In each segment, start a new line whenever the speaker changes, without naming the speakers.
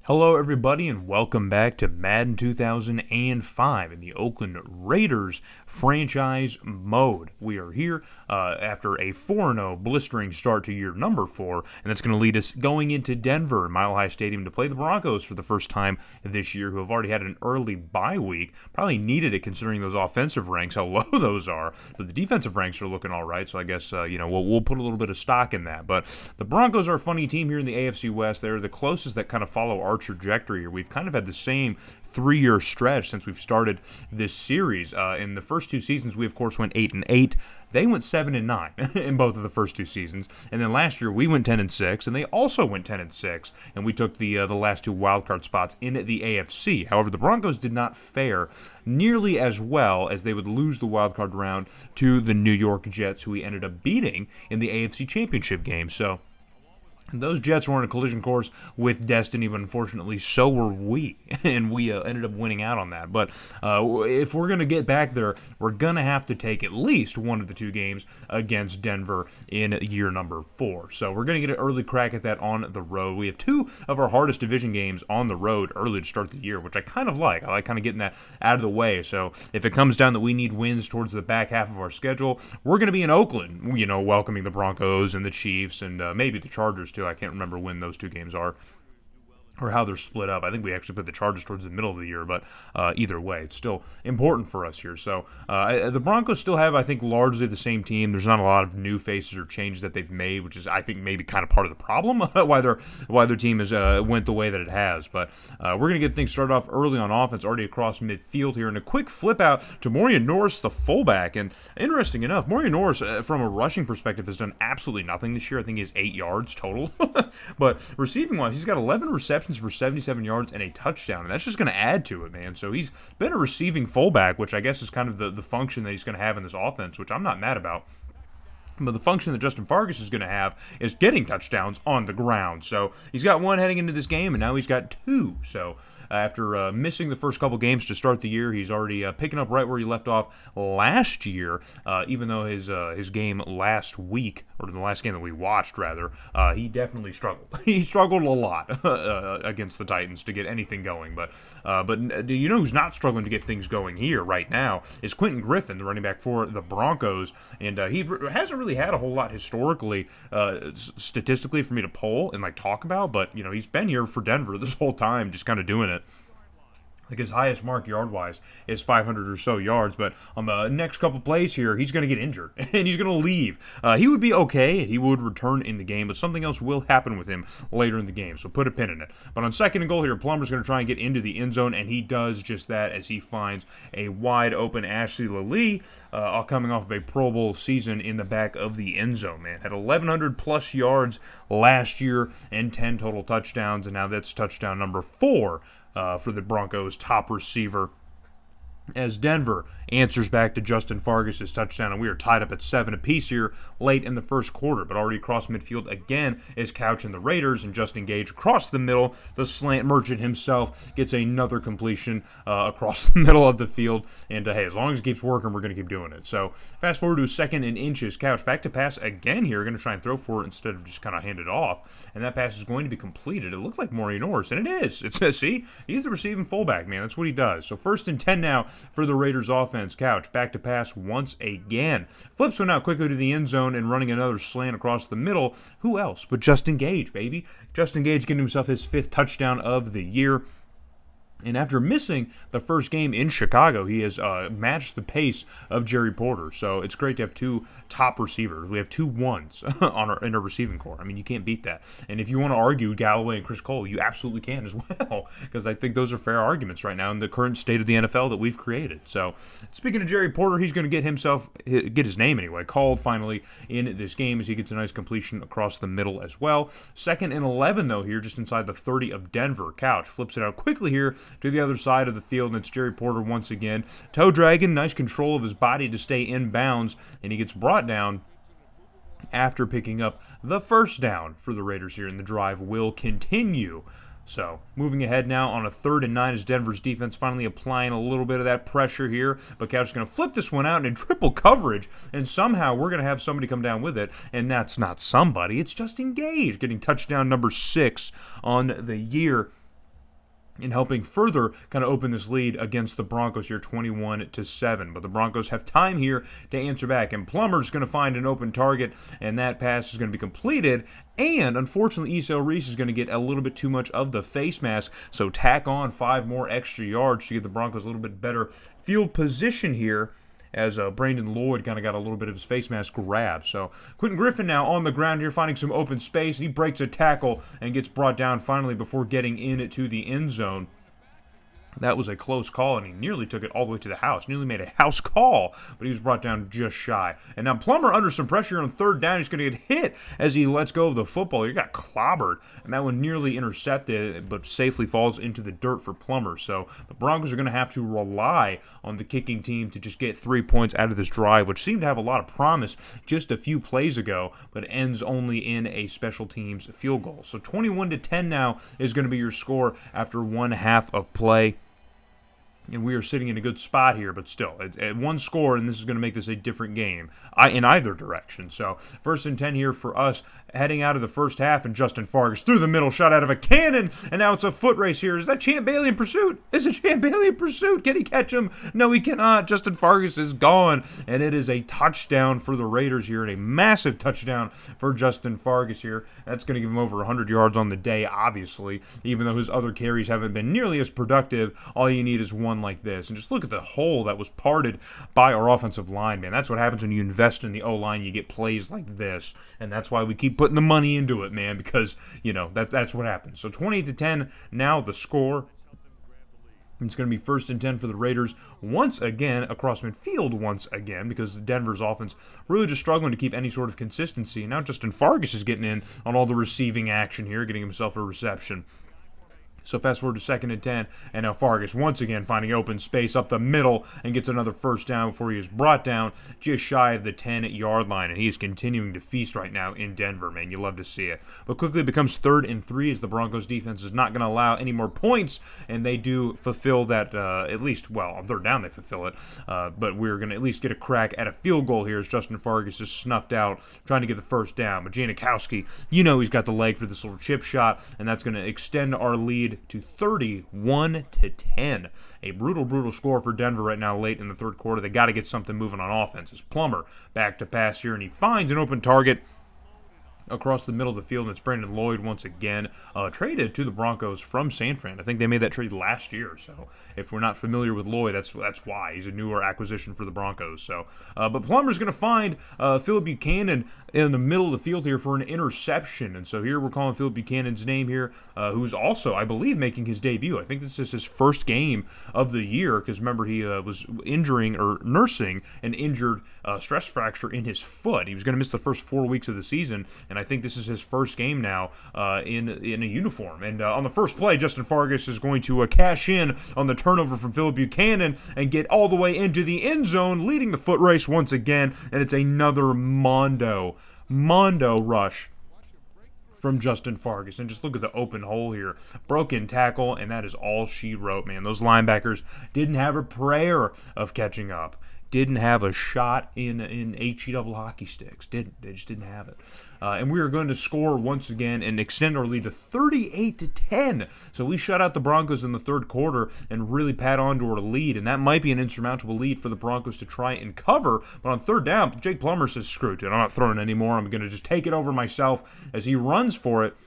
Hello, everybody, and welcome back to Madden 2005 in the Oakland Raiders franchise mode. We are here after a 4-0 blistering start to year number 4, and that's going to lead us going into Denver, Mile High Stadium, to play the Broncos for the first time this year, who have already had an early bye week. Probably needed it considering those offensive ranks, how low those are, but the defensive ranks are looking all right, so I guess we'll put a little bit of stock in that. But the Broncos are a funny team here in the AFC West. They're the closest that kind of follow our trajectory here. We've kind of had the same 3-year stretch since we've started this series. In the first two seasons, we of course went 8-8. They went 7-9 in both of the first two seasons, and then last year we went 10-6, and they also went 10-6, and we took the last two wildcard spots in the AFC. However, the Broncos did not fare nearly as well, as they would lose the wildcard round to the New York Jets, who we ended up beating in the AFC Championship game. So those Jets were on a collision course with destiny, but unfortunately so were we, and we ended up winning out on that. But if we're going to get back there, we're going to have to take at least one of the two games against Denver in year number 4. So we're going to get an early crack at that on the road. We have two of our hardest division games on the road early to start the year, which I kind of like. I like kind of getting that out of the way. So if it comes down that we need wins towards the back half of our schedule, we're going to be in Oakland, welcoming the Broncos and the Chiefs and maybe the Chargers too. I can't remember when those two games are, or how they're split up. I think we actually put the Chargers towards the middle of the year, but either way, it's still important for us here. So the Broncos still have, I think, largely the same team. There's not a lot of new faces or changes that they've made, which is, I think, maybe kind of part of the problem why their team has went the way that it has. But we're going to get things started off early on offense, already across midfield here, and a quick flip out to Morian Norris, the fullback. And interesting enough, Morian Norris, from a rushing perspective, has done absolutely nothing this year. I think he has 8 yards total. But receiving-wise, he's got 11 receptions for 77 yards and a touchdown, and that's just going to add to it, man. So he's been a receiving fullback, which I guess is kind of the function that he's going to have in this offense, which I'm not mad about. But the function that Justin Fargas is going to have is getting touchdowns on the ground. So he's got one heading into this game, and now he's got 2. So after missing the first couple games to start the year, he's already picking up right where he left off last year, even though his game last week, or the last game that we watched, rather, he definitely struggled. He struggled a lot against the Titans to get anything going. But who's not struggling to get things going here right now is Quentin Griffin, the running back for the Broncos. And he hasn't really had a whole lot historically, statistically, for me to pull and talk about, but he's been here for Denver this whole time, just kind of doing it. His highest mark yard-wise is 500 or so yards, but on the next couple plays here, he's going to get injured, and he's going to leave. He would be okay, and he would return in the game, but something else will happen with him later in the game, so put a pin in it. But on second and goal here, Plummer's going to try and get into the end zone, and he does just that as he finds a wide-open Ashley Lilly, coming off of a Pro Bowl season in the back of the end zone, man. Had 1,100-plus yards last year and 10 total touchdowns, and now that's touchdown number 4 for the Broncos' top receiver, as Denver answers back to Justin Fargas' touchdown, and we are tied up at 7 apiece here late in the first quarter, but already across midfield again is Couch and the Raiders, and Justin Gage across the middle. The slant merchant himself gets another completion across the middle of the field, and hey, as long as it keeps working, we're going to keep doing it. So fast forward to 2nd and inches. Couch back to pass again here, going to try and throw for it instead of just kind of hand it off, and that pass is going to be completed. It looked like Maury Norris, and it is. See, he's the receiving fullback, man. That's what he does. So 1st and 10 now for the Raiders offense. Couch back to pass once again. Flips one out quickly to the end zone and running another slant across the middle. Who else but Justin Gage, baby? Justin Gage getting himself his 5th touchdown of the year. And after missing the first game in Chicago, he has matched the pace of Jerry Porter. So it's great to have 2 top receivers. We have 2 ones in our receiving core. I mean, you can't beat that. And if you want to argue Galloway and Chris Cole, you absolutely can as well, because I think those are fair arguments right now in the current state of the NFL that we've created. So speaking of Jerry Porter, he's going to get his name anyway called finally in this game as he gets a nice completion across the middle as well. 2nd and 11 though here, just inside the 30 of Denver. Couch flips it out quickly here to the other side of the field, and it's Jerry Porter once again. Toe dragging, nice control of his body to stay in bounds, and he gets brought down after picking up the first down for the Raiders here, and the drive will continue. So, moving ahead now on a 3rd and 9 as Denver's defense finally applying a little bit of that pressure here. But Couch is going to flip this one out in triple coverage, and somehow we're going to have somebody come down with it, and that's not somebody, it's Justin Gage getting touchdown number 6 on the year. in helping further kind of open this lead against the Broncos here 21-7. But the Broncos have time here to answer back, and Plummer's going to find an open target, and that pass is going to be completed. And unfortunately, Esau Reese is going to get a little bit too much of the face mask, so tack on 5 more extra yards to give the Broncos a little bit better field position here, as Brandon Lloyd kind of got a little bit of his face mask grabbed. So Quentin Griffin now on the ground here, finding some open space. He breaks a tackle and gets brought down finally before getting into the end zone. That was a close call, and he nearly took it all the way to the house. Nearly made a house call, but he was brought down just shy. And now Plummer under some pressure on third down. He's going to get hit as he lets go of the football. He got clobbered, and that one nearly intercepted, but safely falls into the dirt for Plummer. So the Broncos are going to have to rely on the kicking team to just get 3 points out of this drive, which seemed to have a lot of promise just a few plays ago, but ends only in a special teams field goal. So 21-10 now is going to be your score after 1 half of play. And we are sitting in a good spot here, but still, at 1 score, and this is going to make this a different game in either direction. So, 1st and 10 here for us, heading out of the first half, and Justin Fargas through the middle, shot out of a cannon, and now it's a foot race here. Is that Champ Bailey in pursuit? Is it Champ Bailey in pursuit? Can he catch him? No, he cannot. Justin Fargas is gone, and it is a touchdown for the Raiders here, and a massive touchdown for Justin Fargas here. That's going to give him over 100 yards on the day, obviously, even though his other carries haven't been nearly as productive. All you need is one like this, and just look at the hole that was parted by our offensive line, man. That's what happens when you invest in the O-line. You get plays like this, and that's why we keep putting the money into it, man, because, you know, that's what happens. So 28-10 now the score. It's going to be 1st and 10 for the Raiders once again, across midfield once again, because Denver's offense really just struggling to keep any sort of consistency. Now Justin Fargas is getting in on all the receiving action here, getting himself a reception. So fast forward to 2nd and 10, and now Fargas once again finding open space up the middle and gets another first down before he is brought down just shy of the 10-yard line, and he is continuing to feast right now in Denver, man. You love to see it. But quickly it becomes 3rd and 3 as the Broncos defense is not going to allow any more points, and they do fulfill that at least, well, on 3rd down they fulfill it, but we're going to at least get a crack at a field goal here as Justin Fargas is snuffed out trying to get the first down. But Janikowski, you know he's got the leg for this little chip shot, and that's going to extend our lead to 31-10. A brutal score for Denver right now late in the 3rd quarter. They got to get something moving on offense. As Plummer back to pass here, and he finds an open target across the middle of the field, and it's Brandon Lloyd once again, traded to the Broncos from San Fran. I think they made that trade last year, so if we're not familiar with Lloyd, that's why. He's a newer acquisition for the Broncos. So, but Plummer's going to find Phillip Buchanan in the middle of the field here for an interception, and so here we're calling Phillip Buchanan's name here, who's also, I believe, making his debut. I think this is his first game of the year, because remember, he was nursing an injured stress fracture in his foot. He was going to miss the first 4 weeks of the season, and I think this is his first game now in a uniform. And on the first play, Justin Fargas is going to cash in on the turnover from Phillip Buchanan and get all the way into the end zone, leading the foot race once again. And it's another Mondo rush from Justin Fargas. And just look at the open hole here. Broken tackle, and that is all she wrote, man. Those linebackers didn't have a prayer of catching up. Didn't have a shot in HE double hockey sticks. They just didn't have it. And we are going to score once again and extend our lead to 38-10. So we shut out the Broncos in the 3rd quarter and really pad on to our lead. And that might be an insurmountable lead for the Broncos to try and cover. But on 3rd down, Jake Plummer says, screw it, dude. I'm not throwing anymore. I'm going to just take it over myself as he runs for it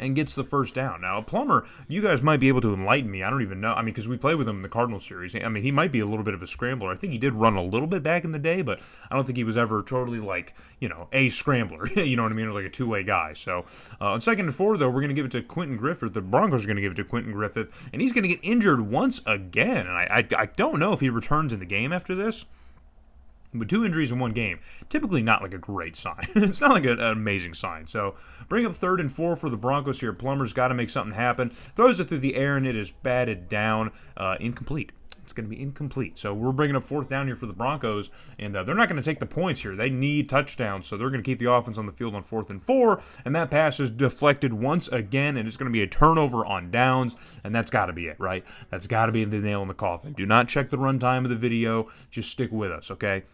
and gets the first down. Now, Plummer, you guys might be able to enlighten me. I don't even know. I mean, because we played with him in the Cardinals series. I mean, he might be a little bit of a scrambler. I think he did run a little bit back in the day, but I don't think he was ever totally like, you know, a scrambler. You know what I mean? Or like a two-way guy. So, on 2nd and 4, though, we're going to give it to Quentin Griffith. The Broncos are going to give it to Quentin Griffith, and he's going to get injured once again. And I don't know if he returns in the game after this. But 2 injuries in 1 game, typically not like a great sign. It's not like an amazing sign. So bring up 3rd and 4 for the Broncos here. Plummer's got to make something happen. Throws it through the air, and it is batted down. Incomplete. It's going to be incomplete. So we're bringing up 4th down here for the Broncos, and they're not going to take the points here. They need touchdowns, so they're going to keep the offense on the field on 4th and 4, and that pass is deflected once again, and it's going to be a turnover on downs, and that's got to be it, right? That's got to be the nail in the coffin. Do not check the runtime of the video. Just stick with us, okay?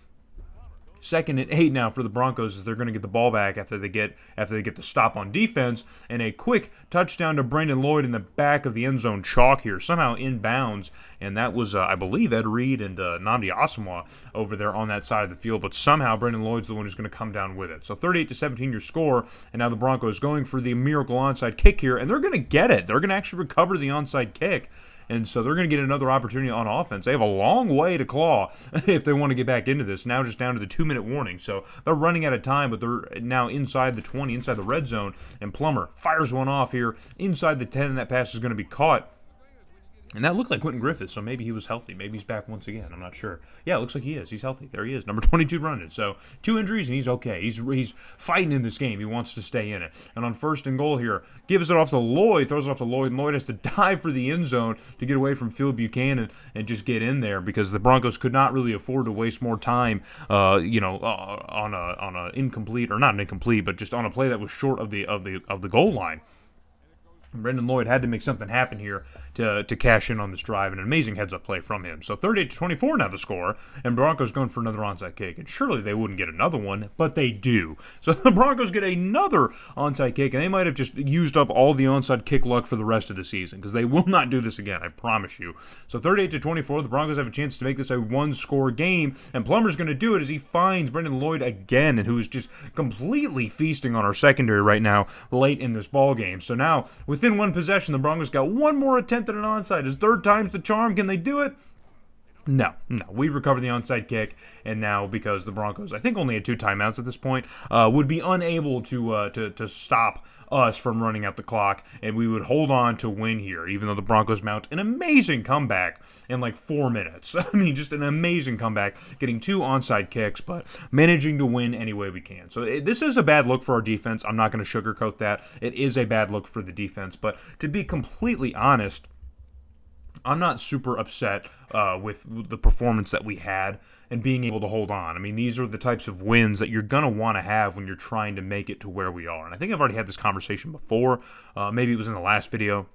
2nd and 8 now for the Broncos as they're going to get the ball back after they get the stop on defense, and a quick touchdown to Brandon Lloyd in the back of the end zone chalk here, somehow inbounds, and that was, I believe, Ed Reed and Nnamdi Asomugha over there on that side of the field, but somehow Brandon Lloyd's the one who's going to come down with it. So 38-17 your score, and now the Broncos going for the miracle onside kick here, and they're going to get it. They're going to actually recover the onside kick. And so they're going to get another opportunity on offense. They have a long way to claw if they want to get back into this. Now just down to the 2-minute warning. So they're running out of time, but they're now inside the 20, inside the red zone. And Plummer fires one off here inside the 10, and that pass is going to be caught. And that looked like Quentin Griffith, so maybe he was healthy. Maybe he's back once again. I'm not sure. Yeah, it looks like he is. He's healthy. There he is. Number 22 running. So 2 injuries, and he's okay. He's fighting in this game. He wants to stay in it. And on 1st and goal here, gives it off to Lloyd, throws it off to Lloyd, and Lloyd has to dive for the end zone to get away from Phil Buchanan and just get in there because the Broncos could not really afford to waste more time, on a incomplete, or not an incomplete, but just on a play that was short of the goal line. Brandon Lloyd had to make something happen here to cash in on this drive. An amazing heads-up play from him. So 38-24 now the score, and Broncos going for another onside kick. And surely they wouldn't get another one, but they do. So the Broncos get another onside kick, and they might have just used up all the onside kick luck for the rest of the season because they will not do this again, I promise you. So 38-24, the Broncos have a chance to make this a one-score game, and Plummer's going to do it as he finds Brandon Lloyd again, and who is just completely feasting on our secondary right now late in this ball game. So now, within one possession, the Broncos got one more attempt at an onside. Is 3rd time's the charm? Can they do it? No. We recover the onside kick, and now because the Broncos, I think, only had 2 timeouts at this point, would be unable to stop us from running out the clock, and we would hold on to win here, even though the Broncos mount an amazing comeback in like 4 minutes. I mean, just an amazing comeback, getting 2 onside kicks, but managing to win any way we can. So this is a bad look for our defense. I'm not going to sugarcoat that. It is a bad look for the defense, but to be completely honest, I'm not super upset with the performance that we had and being able to hold on. I mean, these are the types of wins that you're going to want to have when you're trying to make it to where we are. And I think I've already had this conversation before. Maybe it was in the last video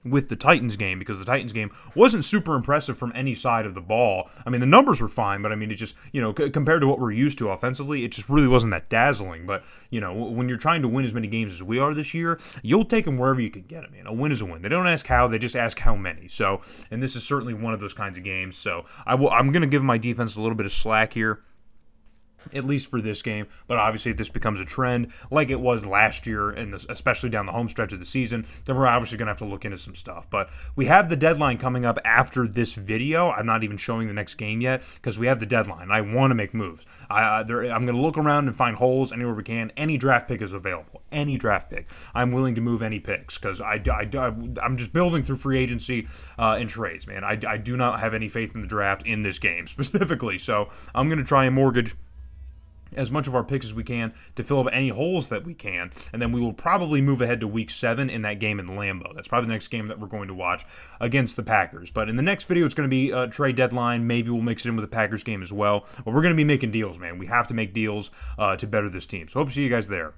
with the Titans game, because the Titans game wasn't super impressive from any side of the ball. I mean, the numbers were fine, but I mean, it just, compared to what we're used to offensively, it just really wasn't that dazzling. But, when you're trying to win as many games as we are this year, you'll take them wherever you can get them, man. A win is a win. They don't ask how, they just ask how many. So, and this is certainly one of those kinds of games. So I'm going to give my defense a little bit of slack here, at least for this game. But obviously, if this becomes a trend like it was last year, and especially down the home stretch of the season, then we're obviously going to have to look into some stuff. But we have the deadline coming up after this video. I'm not even showing the next game yet because we have the deadline. I want to make moves. I'm going to look around and find holes anywhere we can. Any draft pick is available. Any draft pick. I'm willing to move any picks because I'm just building through free agency and trades, man. I do not have any faith in the draft in this game specifically. So I'm going to try and mortgage as much of our picks as we can to fill up any holes that we can, and then we will probably move ahead to Week 7 in that game in Lambeau. That's probably the next game that we're going to watch against the Packers. But in the next video, it's going to be a trade deadline. Maybe we'll mix it in with the Packers game as well. But we're going to be making deals, man. We have to make deals to better this team. So hope to see you guys there.